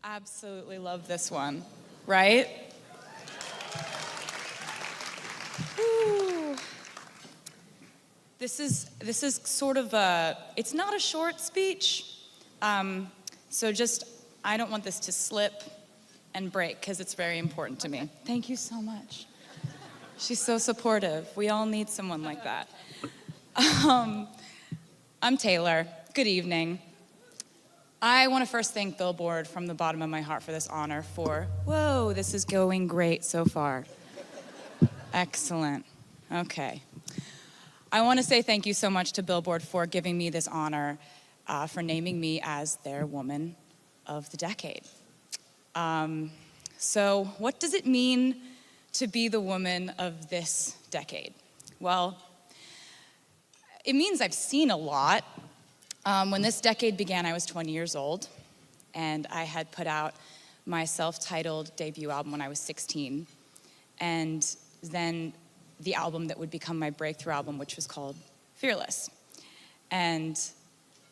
Absolutely love this one, right? Whew. This is sort of it's not a short speech, so just, I don't want this to slip and break because it's very important to me. Thank you so much. She's so supportive. We all need someone like that. I'm Taylor. Good evening. I want to first thank Billboard from the bottom of my heart for this honor whoa, this is going great so far. Excellent. Okay. I want to say thank you so much to Billboard for giving me this honor, for naming me as their Woman of the Decade. So what does it mean to be the woman of this decade? Well, it means I've seen a lot. When this decade began, I was 20 years old, and I had put out my self-titled debut album when I was 16, and then the album that would become my breakthrough album, which was called Fearless. And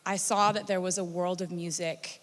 I saw that there was a world of music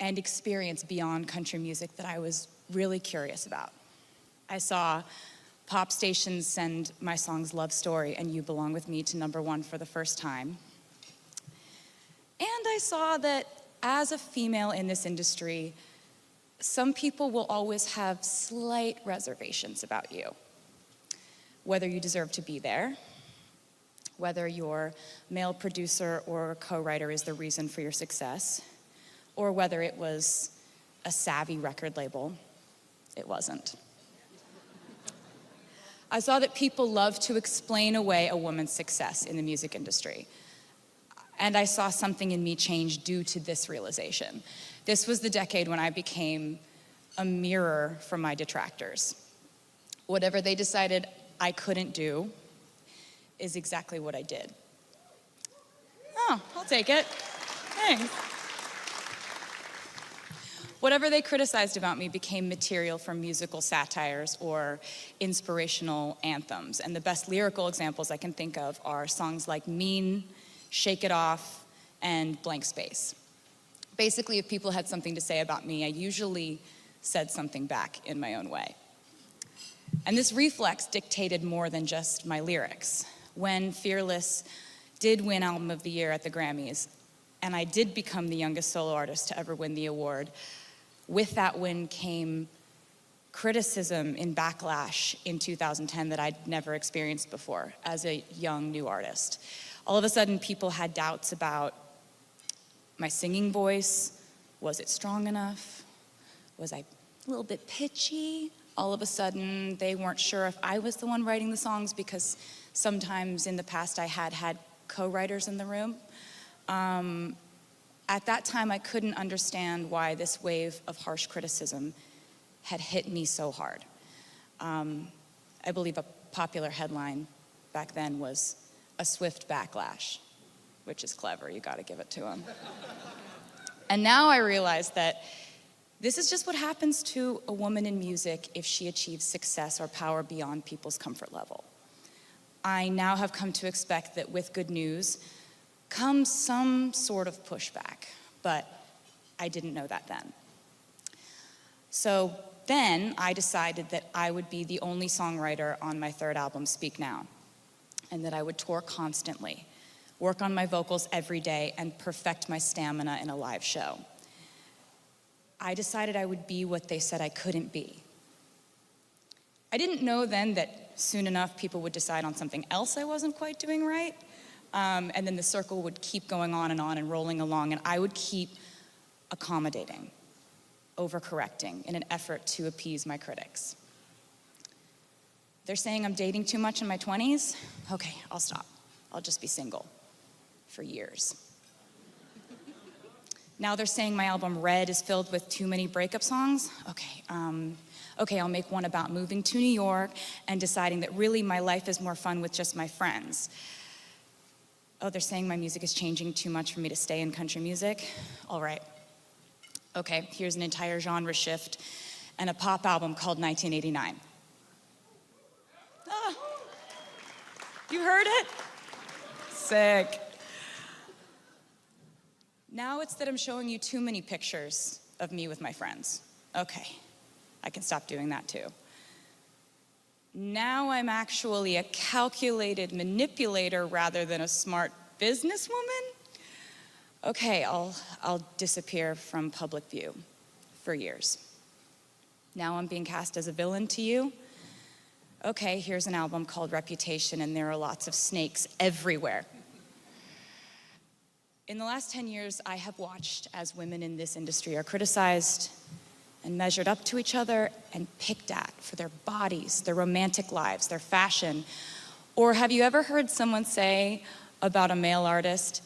and experience beyond country music that I was really curious about. I saw pop stations send my songs Love Story and You Belong With Me to #1 for the first time. And I saw that as a female in this industry, some people will always have slight reservations about you. Whether you deserve to be there, whether your male producer or co-writer is the reason for your success, or whether it was a savvy record label. It wasn't. I saw that people love to explain away a woman's success in the music industry. And I saw something in me change due to this realization. This was the decade when I became a mirror for my detractors. Whatever they decided I couldn't do is exactly what I did. Oh, I'll take it. Thanks. Whatever they criticized about me became material for musical satires or inspirational anthems. And the best lyrical examples I can think of are songs like Mean, Shake It Off, and Blank Space. Basically, if people had something to say about me, I usually said something back in my own way. And this reflex dictated more than just my lyrics. When Fearless did win Album of the Year at the Grammys, and I did become the youngest solo artist to ever win the award, with that win came criticism and backlash in 2010 that I'd never experienced before as a young new artist. All of a sudden, people had doubts about my singing voice. Was it strong enough? Was I a little bit pitchy? All of a sudden, they weren't sure if I was the one writing the songs because sometimes in the past I had co-writers in the room. At that time, I couldn't understand why this wave of harsh criticism had hit me so hard. I believe a popular headline back then was "A swift backlash," which is clever, you gotta give it to him. And now I realize that this is just what happens to a woman in music if she achieves success or power beyond people's comfort level. I now have come to expect that with good news comes some sort of pushback, but I didn't know that then. So then I decided that I would be the only songwriter on my third album, Speak Now, and that I would tour constantly, work on my vocals every day, and perfect my stamina in a live show. I decided I would be what they said I couldn't be. I didn't know then that soon enough people would decide on something else I wasn't quite doing right, and then the circle would keep going on and rolling along, and I would keep accommodating, overcorrecting in an effort to appease my critics. They're saying I'm dating too much in my 20s? Okay, I'll stop. I'll just be single for years. Now they're saying my album Red is filled with too many breakup songs? Okay, I'll make one about moving to New York and deciding that really my life is more fun with just my friends. Oh, they're saying my music is changing too much for me to stay in country music? All right. Okay, here's an entire genre shift and a pop album called 1989. Ah, you heard it? Sick. Now it's that I'm showing you too many pictures of me with my friends. Okay, I can stop doing that too. Now I'm actually a calculated manipulator rather than a smart businesswoman? Okay, I'll disappear from public view for years. Now I'm being cast as a villain to you? Okay, here's an album called Reputation, and there are lots of snakes everywhere. In the last 10 years, I have watched as women in this industry are criticized and measured up to each other and picked at for their bodies, their romantic lives, their fashion. Or have you ever heard someone say about a male artist,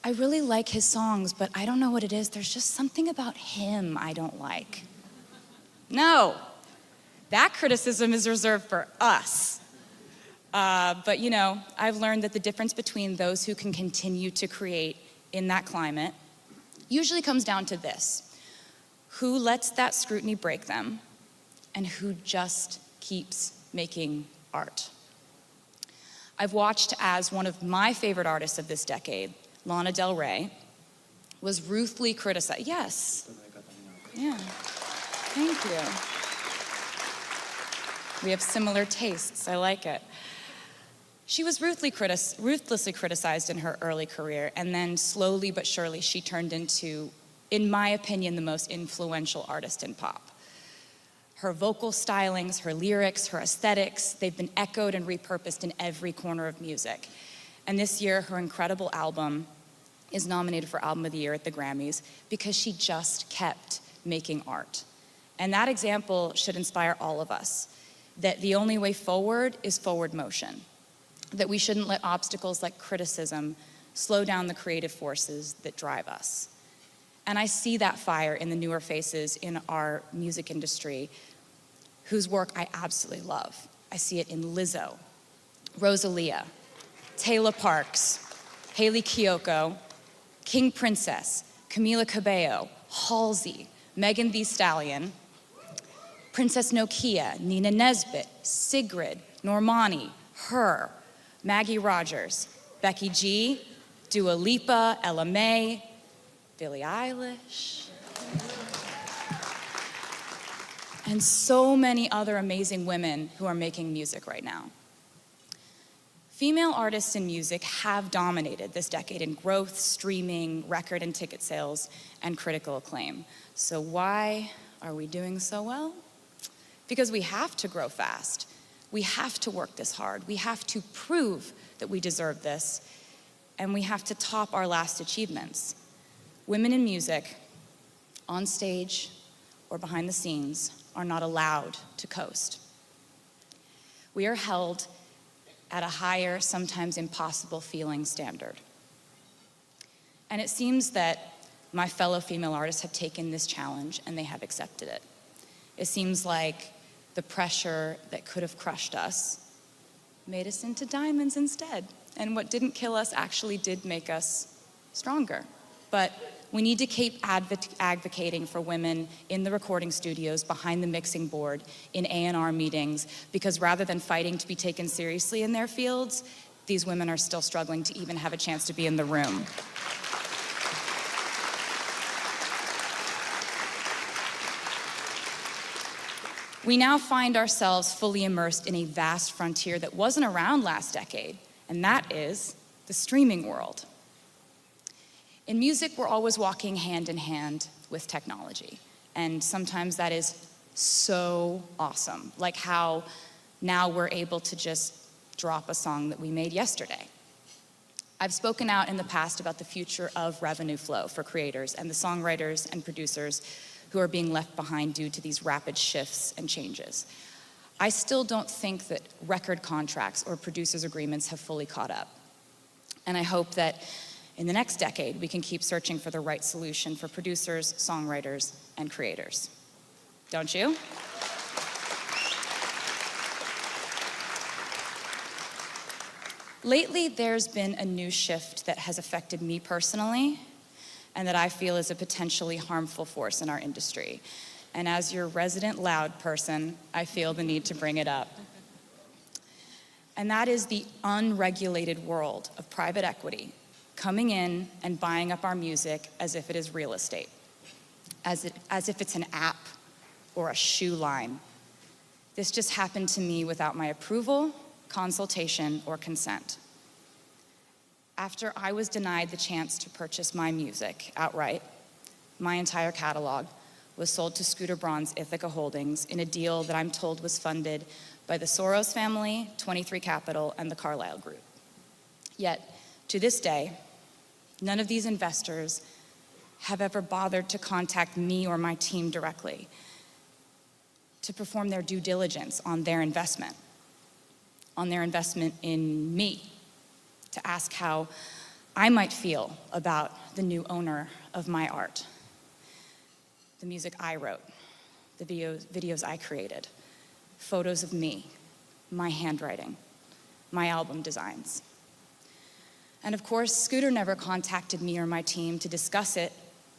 I really like his songs, but I don't know what it is. There's just something about him I don't like. No, that criticism is reserved for us. But you know, I've learned that the difference between those who can continue to create in that climate usually comes down to this. Who lets that scrutiny break them, and who just keeps making art. I've watched as one of my favorite artists of this decade, Lana Del Rey, was ruthlessly criticized. Yes. Yeah. Thank you. We have similar tastes. I like it. She was ruthlessly criticized in her early career, and then slowly but surely she turned into, in my opinion, the most influential artist in pop. Her vocal stylings, her lyrics, her aesthetics, they've been echoed and repurposed in every corner of music. And this year, her incredible album is nominated for Album of the Year at the Grammys because she just kept making art. And that example should inspire all of us, that the only way forward is forward motion, that we shouldn't let obstacles like criticism slow down the creative forces that drive us. And I see that fire in the newer faces in our music industry whose work I absolutely love. I see it in Lizzo, Rosalia, Taylor Parks, Hayley Kiyoko, King Princess, Camila Cabello, Halsey, Megan Thee Stallion, Princess Nokia, Nina Nesbitt, Sigrid, Normani, Her, Maggie Rogers, Becky G, Dua Lipa, Ella Mai, Billie Eilish, and so many other amazing women who are making music right now. Female artists in music have dominated this decade in growth, streaming, record and ticket sales, and critical acclaim. So why are we doing so well? Because we have to grow fast. We have to work this hard. We have to prove that we deserve this, and we have to top our last achievements. Women in music, on stage or behind the scenes, are not allowed to coast. We are held at a higher, sometimes impossible feeling standard. And it seems that my fellow female artists have taken this challenge and they have accepted it. It seems like the pressure that could have crushed us made us into diamonds instead. And what didn't kill us actually did make us stronger. But we need to keep advocating for women in the recording studios, behind the mixing board, in A&R meetings, because rather than fighting to be taken seriously in their fields, these women are still struggling to even have a chance to be in the room. We now find ourselves fully immersed in a vast frontier that wasn't around last decade, and that is the streaming world. In music, we're always walking hand in hand with technology, and sometimes that is so awesome, like how now we're able to just drop a song that we made yesterday. I've spoken out in the past about the future of revenue flow for creators and the songwriters and producers who are being left behind due to these rapid shifts and changes. I still don't think that record contracts or producers' agreements have fully caught up. And I hope that in the next decade, we can keep searching for the right solution for producers, songwriters, and creators. Don't you? Lately, there's been a new shift that has affected me personally, and that I feel is a potentially harmful force in our industry. And as your resident loud person, I feel the need to bring it up. And that is the unregulated world of private equity coming in and buying up our music as if it is real estate. as if it's an app or a shoe line. This just happened to me without my approval, consultation, or consent. After I was denied the chance to purchase my music outright, my entire catalog was sold to Scooter Braun's Ithaca Holdings in a deal that I'm told was funded by the Soros family, 23 Capital, and the Carlyle Group. Yet, to this day, none of these investors have ever bothered to contact me or my team directly to perform their due diligence on their investment in me, to ask how I might feel about the new owner of my art, the music I wrote, the videos I created, photos of me, my handwriting, my album designs. And of course, Scooter never contacted me or my team to discuss it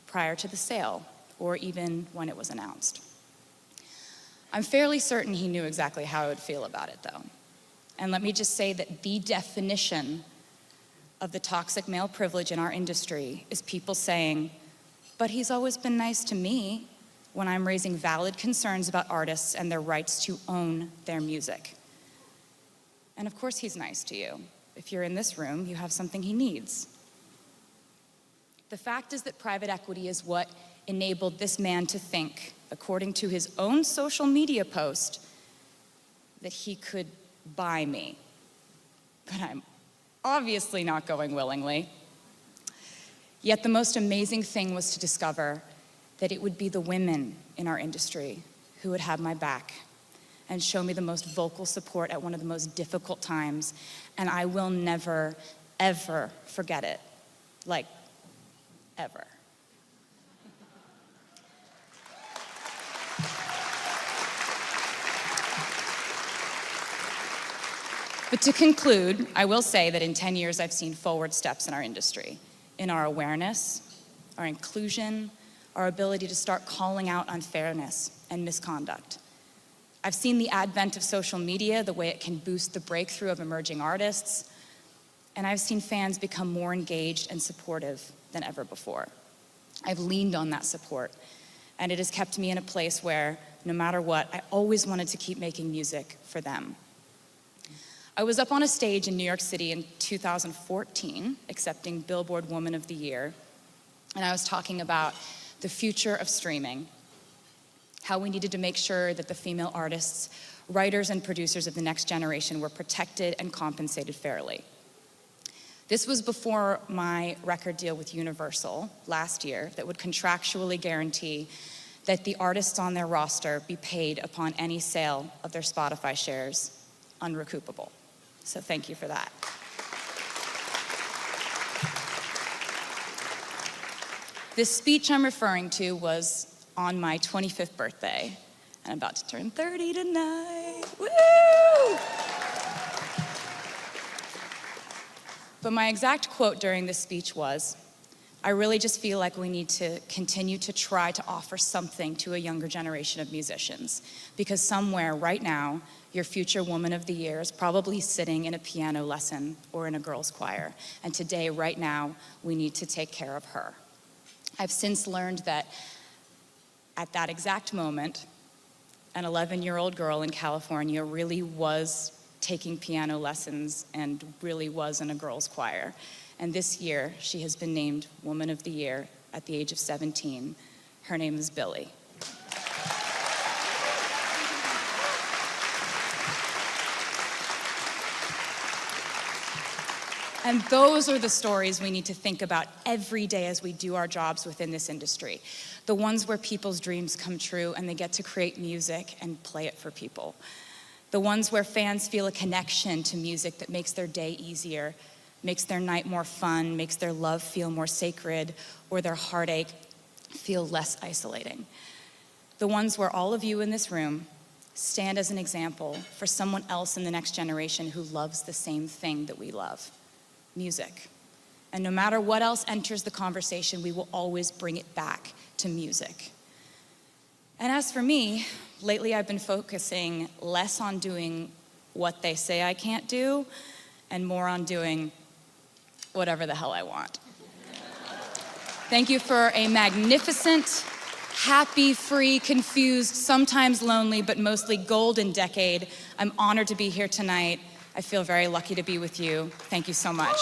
prior to the sale, or even when it was announced. I'm fairly certain he knew exactly how I would feel about it, though. And let me just say that the definition of the toxic male privilege in our industry is people saying, but he's always been nice to me, when I'm raising valid concerns about artists and their rights to own their music. And of course he's nice to you. If you're in this room, you have something he needs. The fact is that private equity is what enabled this man to think, according to his own social media post, that he could buy me. But I'm obviously not going willingly. Yet the most amazing thing was to discover that it would be the women in our industry who would have my back and show me the most vocal support at one of the most difficult times, and I will never, ever forget it. Like, ever. But to conclude, I will say that in 10 years I've seen forward steps in our industry, in our awareness, our inclusion, our ability to start calling out unfairness and misconduct. I've seen the advent of social media, the way it can boost the breakthrough of emerging artists, and I've seen fans become more engaged and supportive than ever before. I've leaned on that support, and it has kept me in a place where, no matter what, I always wanted to keep making music for them. I was up on a stage in New York City in 2014, accepting Billboard Woman of the Year, and I was talking about the future of streaming, how we needed to make sure that the female artists, writers, and producers of the next generation were protected and compensated fairly. This was before my record deal with Universal last year that would contractually guarantee that the artists on their roster be paid upon any sale of their Spotify shares, unrecoupable. So thank you for that. This speech I'm referring to was on my 25th birthday, and I'm about to turn 30 tonight. Woo! But my exact quote during this speech was, I really just feel like we need to continue to try to offer something to a younger generation of musicians, because somewhere right now, your future Woman of the Year is probably sitting in a piano lesson or in a girls' choir, and today, right now, we need to take care of her. I've since learned that at that exact moment, an 11-year-old girl in California really was taking piano lessons and really was in a girls' choir. And this year, she has been named Woman of the Year at the age of 17. Her name is Billy. And those are the stories we need to think about every day as we do our jobs within this industry. The ones where people's dreams come true and they get to create music and play it for people. The ones where fans feel a connection to music that makes their day easier, makes their night more fun, makes their love feel more sacred, or their heartache feel less isolating. The ones where all of you in this room stand as an example for someone else in the next generation who loves the same thing that we love. Music. And no matter what else enters the conversation, we will always bring it back to music. And as for me, lately I've been focusing less on doing what they say I can't do and more on doing whatever the hell I want. Thank you for a magnificent happy, free, confused, sometimes lonely, but mostly golden decade. I'm honored to be here tonight. I feel very lucky to be with you. Thank you so much.